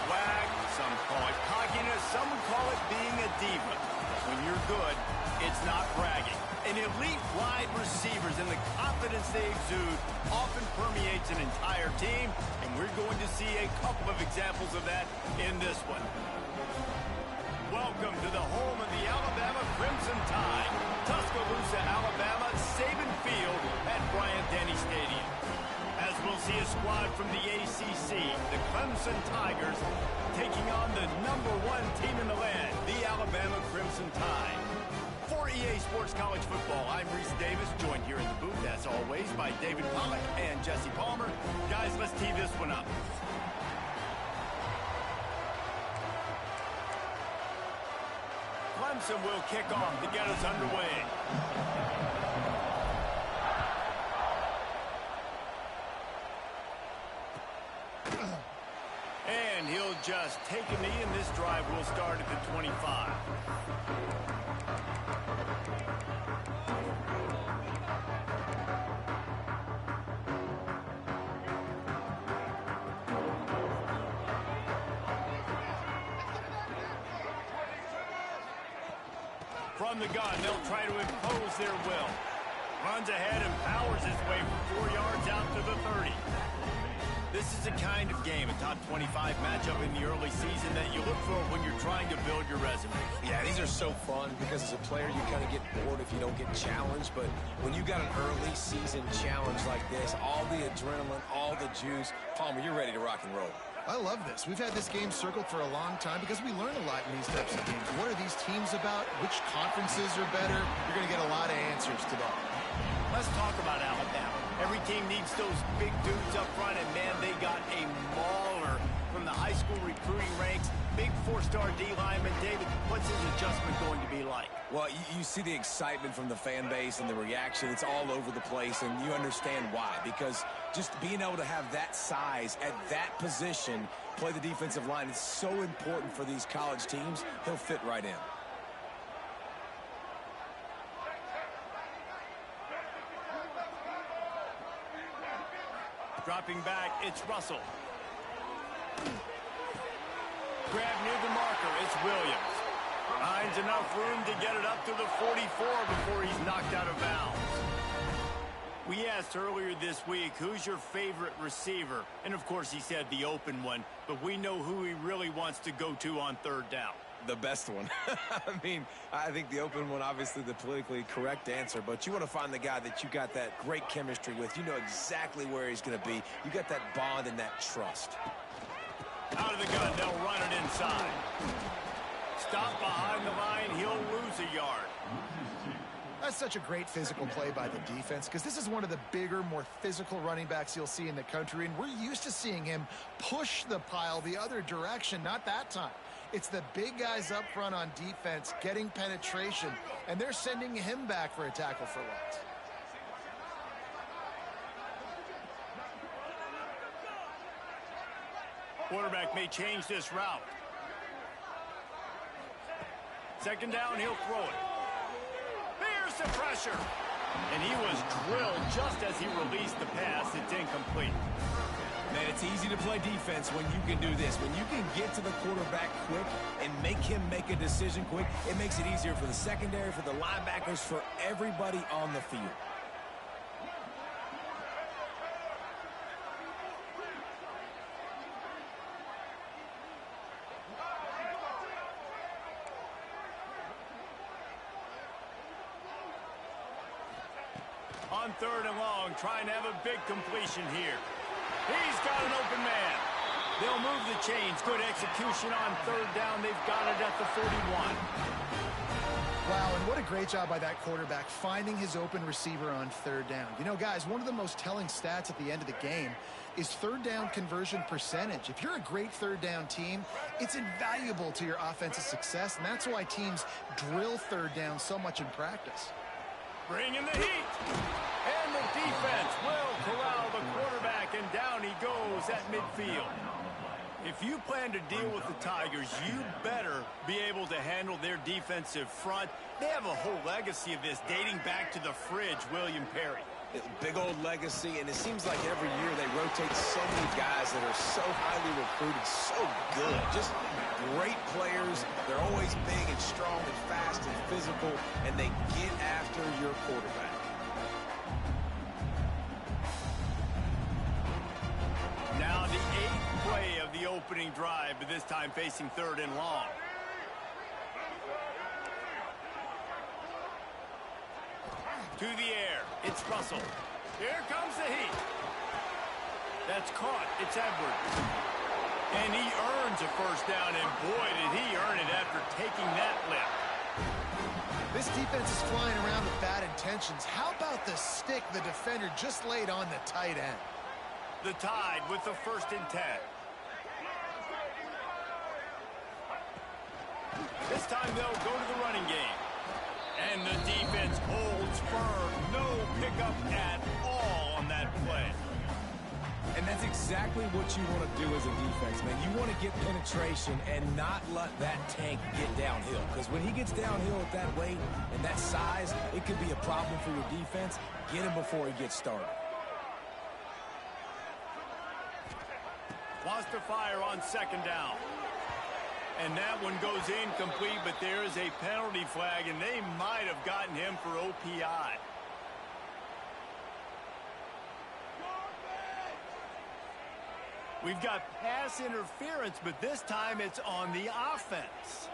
swag, some call it cockiness, some would call it being a diva. When you're good, it's not bragging. An elite wide receivers and the confidence they exude often permeates an entire team, and we're going to see a couple of examples of that in this one. Welcome to the home of the Alabama Crimson Tide, Tuscaloosa, Alabama, Saban Field at Bryant-Denny Stadium. As we'll see a squad from the ACC, the Clemson Tigers, taking on the #1 team in the land, the Alabama Crimson Tide. For EA Sports College Football, I'm Reese Davis, joined here in the booth, as always, by David Pollack and Jesse Palmer. Guys, let's tee this one up. Clemson will kick off to get us underway. And he'll just take a knee, and this drive will start at the 25. From the gun, they'll try to impose their will. Runs ahead and powers his way for 4 yards out to the 30. This is the kind of game, a top 25 matchup in the early season, that you look for when you're trying to build your resume. Yeah, these are so fun because as a player, you kind of get bored if you don't get challenged. But when you got an early season challenge like this, all the adrenaline, all the juice, Palmer, you're ready to rock and roll. I love this. We've had this game circled for a long time because we learn a lot in these types of games. What are these teams about? Which conferences are better? You're going to get a lot of answers today. Let's talk about Alabama. Every team needs those big dudes up front, and man, they got a mauler from the high school recruiting ranks. Big four-star D lineman. David, what's his adjustment going to be like? Well, you see the excitement from the fan base and the reaction. It's all over the place, and you understand why. Because just being able to have that size at that position, play the defensive line, is so important for these college teams. He'll fit right in. Dropping back, it's Russell. Grab near the marker, it's Williams. Finds enough room to get it up to the 44 before he's knocked out of bounds. We asked earlier this week, who's your favorite receiver? And of course he said the open one, but we know who he really wants to go to on third down. The best one. I think the open one, obviously the politically correct answer, but you want to find the guy that you got that great chemistry with. You know exactly where he's going to be. You got that bond and that trust. Out of the gun, they'll run it inside. Stop behind the line, he'll lose a yard. That's such a great physical play by the defense because this is one of the bigger, more physical running backs you'll see in the country, and we're used to seeing him push the pile the other direction. Not that time. It's the big guys up front on defense getting penetration, and they're sending him back for a tackle for loss. Quarterback may change this route. Second down, he'll throw it. There's the pressure. And he was drilled just as he released the pass. It's incomplete. Man, it's easy to play defense when you can do this. When you can get to the quarterback quick and make him make a decision quick, it makes it easier for the secondary, for the linebackers, for everybody on the field. On third and long, trying to have a big completion here. He's got an open man. They'll move the chains. Good execution on third down. They've got it at the 41. Wow, and what a great job by that quarterback finding his open receiver on third down. You know, guys, one of the most telling stats at the end of the game is third down conversion percentage. If you're a great third down team, it's invaluable to your offensive success, and that's why teams drill third down so much in practice. Bring in the heat. And the defense will corral the quarterback, and down he goes at midfield. If you plan to deal with the Tigers, you better be able to handle their defensive front. They have a whole legacy of this dating back to the fridge, William Perry. Big old legacy, and it seems like every year they rotate so many guys that are so highly recruited, so good. Just great players. They're always big and strong and fast and physical, and they get after your quarterback. Now the 8th play of the opening drive, but this time facing 3rd and long. To the air. It's Russell. Here comes the heat. That's caught. It's Edwards. And he earns a first down, and boy, did he earn it after taking that lift. This defense is flying around with bad intentions. How about the stick the defender just laid on the tight end? The Tide with the 1st and 10. This time they'll go to the running game. And the defense holds firm. No pickup at all on that play. And that's exactly what you want to do as a defense, man. You want to get penetration and not let that tank get downhill. Because when he gets downhill at that weight and that size, it could be a problem for your defense. Get him before he gets started. Wants to fire on 2nd down. And that one goes incomplete, but there is a penalty flag, and they might have gotten him for OPI. We've got pass interference, but this time it's on the offense.